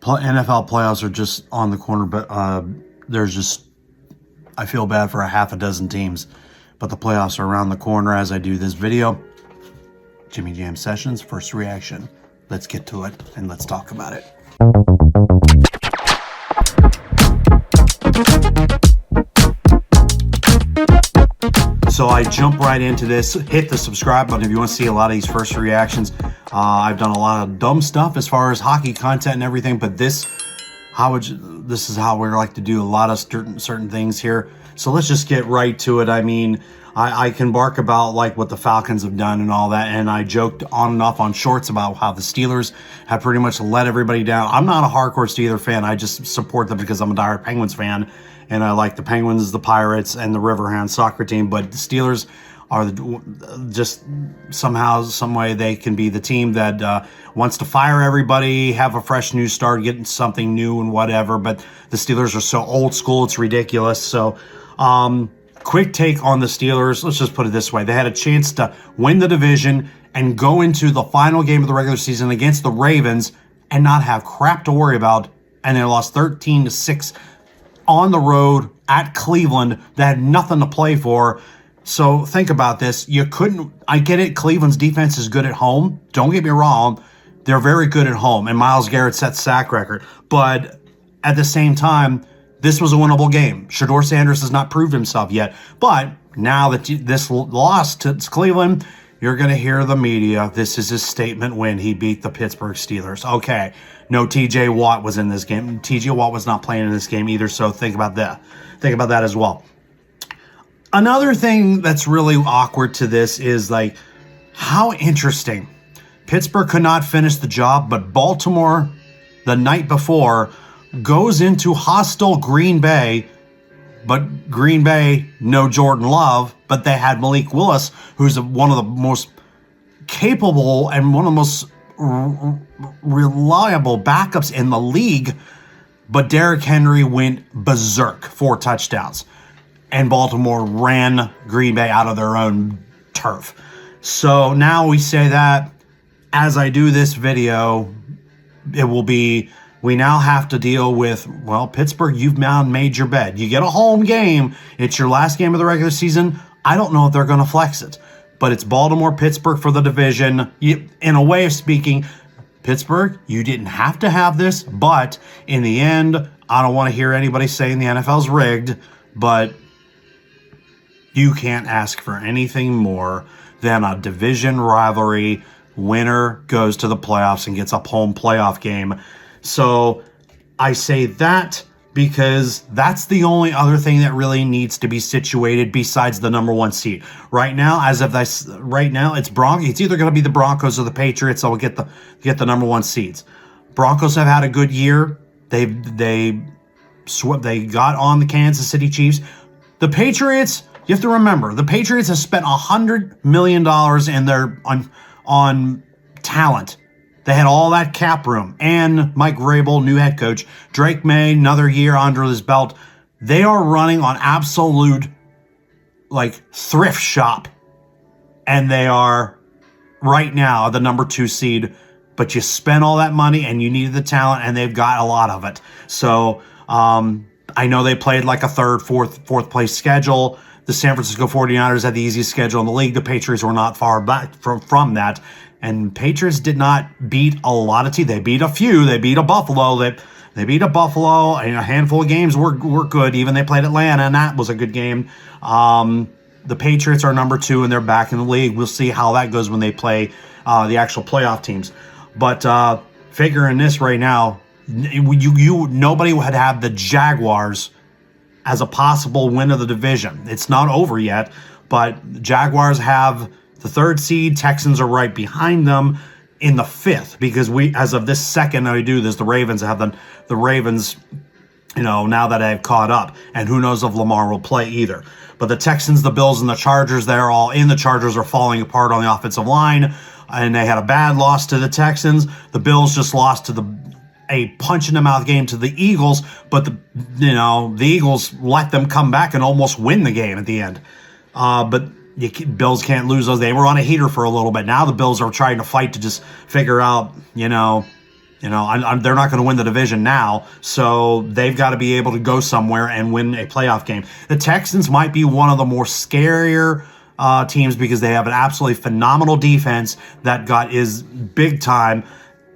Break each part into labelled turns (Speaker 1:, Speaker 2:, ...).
Speaker 1: NFL playoffs are just on the corner, but there's just, I feel bad for a half a dozen teams, but the playoffs are around the corner as I do this video. Jimmy Jam Sessions, first reaction. Let's get to it and let's talk about it. So I jump right into this. Hit the subscribe button if you want to see a lot of these first reactions. I've done a lot of dumb stuff as far as hockey content and everything, but this is how we like to do a lot of certain things here. So let's just get right to it. I mean, I can bark about like what the Falcons have done and all that, and I joked on and off on shorts about how the Steelers have pretty much let everybody down. I'm not a hardcore Steelers fan. I just support them because I'm a diehard Penguins fan, and I like the Penguins, the Pirates, and the Riverhounds soccer team. But the Steelers are just somehow, some way, they can be the team that wants to fire everybody, have a fresh new start, get something new and whatever. But the Steelers are so old school, it's ridiculous. So, quick take on the Steelers. Let's just put it this way. They had a chance to win the division and go into the final game of the regular season against the Ravens and not have crap to worry about. And they lost 13-6 on the road at Cleveland. They had nothing to play for. So think about this. I get it. Cleveland's defense is good at home. Don't get me wrong. They're very good at home. And Myles Garrett set sack record. But at the same time, this was a winnable game. Shedeur Sanders has not proved himself yet. But now that this loss to Cleveland, you're going to hear the media. This is his statement win. He beat the Pittsburgh Steelers. Okay. No, TJ Watt was in this game. TJ Watt was not playing in this game either. So think about that. Think about that as well. Another thing that's really awkward to this is like, how interesting. Pittsburgh could not finish the job, but Baltimore, the night before, goes into hostile Green Bay, but Green Bay, no Jordan Love, but they had Malik Willis, who's one of the most capable and one of the most reliable backups in the league, but Derrick Henry went berserk, 4 touchdowns, and Baltimore ran Green Bay out of their own turf. So now we say that as I do this video, it will be, we now have to deal with, well, Pittsburgh, you've now made your bed. You get a home game. It's your last game of the regular season. I don't know if they're going to flex it, but it's Baltimore, Pittsburgh for the division. In a way of speaking, Pittsburgh, you didn't have to have this, but in the end, I don't want to hear anybody saying the NFL's rigged, but you can't ask for anything more than a division rivalry. Winner goes to the playoffs and gets a home playoff game. So I say that because that's the only other thing that really needs to be situated besides the number 1 seed. Right now, as of this, right now, it's either going to be the Broncos or the Patriots that will get the number 1 seeds. Broncos have had a good year. They got on the Kansas City Chiefs. The Patriots, you have to remember, the Patriots have spent $100 million in their on talent. They had all that cap room, and Mike Vrabel, new head coach, Drake May, another year under his belt. They are running on absolute like thrift shop, and they are right now the number 2 seed. But you spent all that money, and you needed the talent, and they've got a lot of it. So I know they played like a fourth place schedule. The San Francisco 49ers had the easiest schedule in the league. The Patriots were not far back from that. And Patriots did not beat a lot of teams. They beat a few. They beat a Buffalo. They beat a Buffalo. And a handful of games were good. Even they played Atlanta, and that was a good game. The Patriots are number 2, and they're back in the league. We'll see how that goes when they play the actual playoff teams. But figuring this right now, nobody would have the Jaguars as a possible win of the division. It's not over yet, but Jaguars have the 3rd seed. Texans are right behind them in the 5th, because as of this second I do this, the Ravens have the Ravens, now that I've caught up, and who knows if Lamar will play either. But the Texans, the Bills, and the Chargers, they're all in. The Chargers are falling apart on the offensive line, and they had a bad loss to the Texans. The Bills just lost to a punch-in-the-mouth game to the Eagles, but the Eagles let them come back and almost win the game at the end. But Bills can't lose those. They were on a heater for a little bit. Now the Bills are trying to fight to just figure out, They're not going to win the division now, so they've got to be able to go somewhere and win a playoff game. The Texans might be one of the more scarier teams because they have an absolutely phenomenal defense that is big time,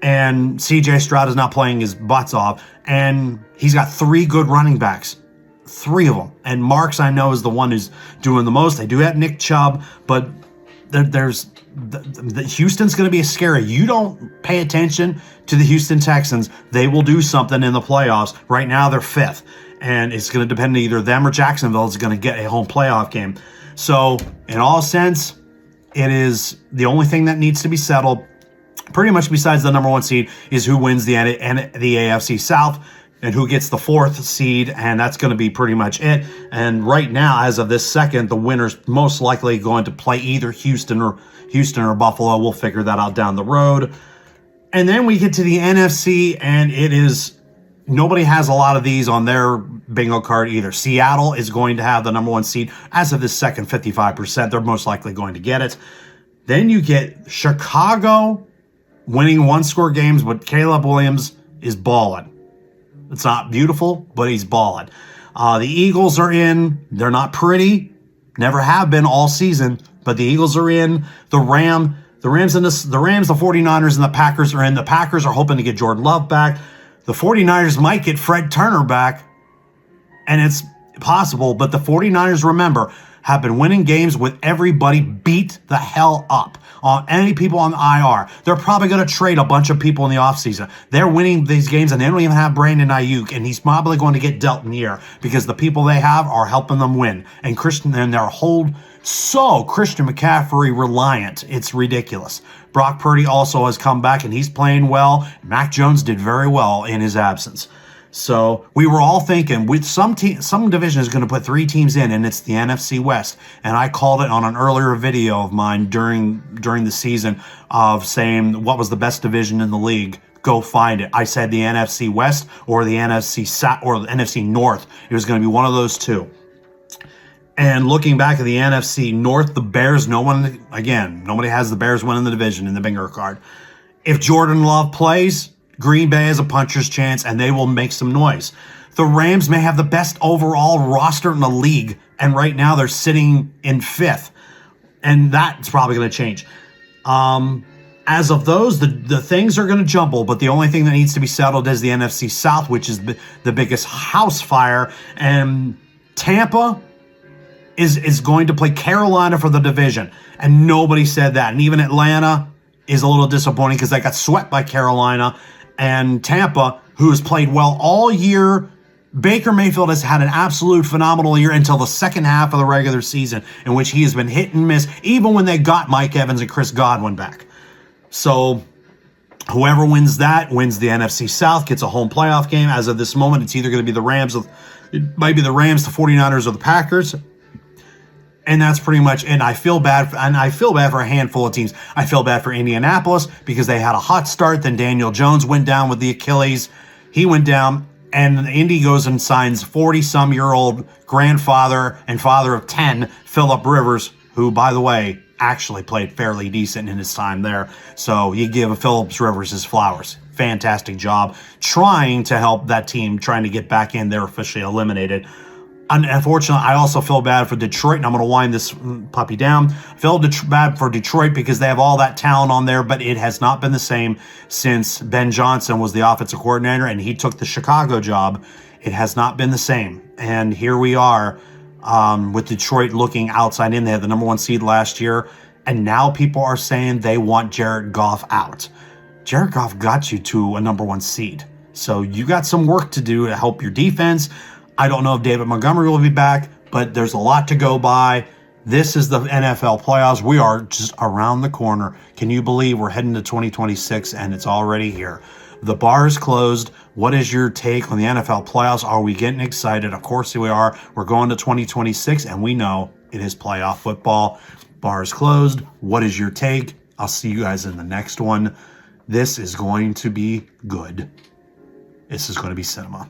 Speaker 1: and C.J. Stroud is not playing his butts off, and he's got 3 good running backs. 3 of them. And Marks, I know, is the one who's doing the most. They do have Nick Chubb, but there's Houston's going to be scary. You don't pay attention to the Houston Texans, they will do something in the playoffs. Right now, they're 5th, and it's going to depend on either them or Jacksonville is going to get a home playoff game. So, in all sense, it is the only thing that needs to be settled, pretty much besides the number 1 seed, is who wins the AFC South and who gets the 4th seed, and that's going to be pretty much it. And right now, as of this second, the winner's most likely going to play either Houston or Buffalo. We'll figure that out down the road. And then we get to the NFC, and nobody has a lot of these on their bingo card either. Seattle is going to have the number 1 seed. As of this second, 55%. They're most likely going to get it. Then you get Chicago winning 1-score games, but Caleb Williams is balling. It's not beautiful, but he's balling. The Eagles are in. They're not pretty. Never have been all season, but the Eagles are in. The Rams, the 49ers, and the Packers are in. The Packers are hoping to get Jordan Love back. The 49ers might get Fred Turner back, and it's possible, but the 49ers, remember, have been winning games with everybody beat the hell up. On any people on the IR. They're probably going to trade a bunch of people in the offseason. They're winning these games, and they don't even have Brandon Ayuk, and he's probably going to get dealt in the ear because the people they have are helping them win. And Christian McCaffrey reliant. It's ridiculous. Brock Purdy also has come back, and he's playing well. Mac Jones did very well in his absence. So we were all thinking with some division is going to put 3 teams in, and it's the NFC West. And I called it on an earlier video of mine during the season of saying what was the best division in the league. Go find it. I said the NFC West or the NFC or the NFC North. It was going to be one of those 2. And looking back at the NFC North, the Bears, nobody has the Bears winning the division in the bingo card. If Jordan Love plays, Green Bay has a puncher's chance, and they will make some noise. The Rams may have the best overall roster in the league, and right now they're sitting in 5th, and that's probably going to change. As of those, the things are going to jumble, but the only thing that needs to be settled is the NFC South, which is the biggest house fire, and Tampa is going to play Carolina for the division, and nobody said that. And even Atlanta is a little disappointing because they got swept by Carolina. And Tampa, who has played well all year, Baker Mayfield has had an absolute phenomenal year until the second half of the regular season, in which he has been hit and miss, even when they got Mike Evans and Chris Godwin back. So whoever wins that wins the NFC South, gets a home playoff game. As of this moment, it's either going to be the Rams, the 49ers, or the Packers. And that's pretty much, and I feel bad for a handful of teams. I feel bad for Indianapolis because they had a hot start. Then Daniel Jones went down with the Achilles. He went down, and Indy goes and signs 40-some-year-old grandfather and father of 10, Phillip Rivers, who, by the way, actually played fairly decent in his time there. So you give Phillip Rivers his flowers. Fantastic job trying to help that team, trying to get back in. They're officially eliminated. Unfortunately, I also feel bad for Detroit, and I'm going to wind this puppy down. I feel bad for Detroit because they have all that talent on there, but it has not been the same since Ben Johnson was the offensive coordinator and he took the Chicago job. It has not been the same. And here we are with Detroit looking outside in. They had the number 1 seed last year, and now people are saying they want Jared Goff out. Jared Goff got you to a number 1 seed. So you got some work to do to help your defense. I don't know if David Montgomery will be back, but there's a lot to go by. This is the NFL playoffs. We are just around the corner. Can you believe we're heading to 2026 and it's already here? The bar is closed. What is your take on the NFL playoffs? Are we getting excited? Of course we are. We're going to 2026 and we know it is playoff football. Bar is closed. What is your take? I'll see you guys in the next one. This is going to be good. This is going to be cinema.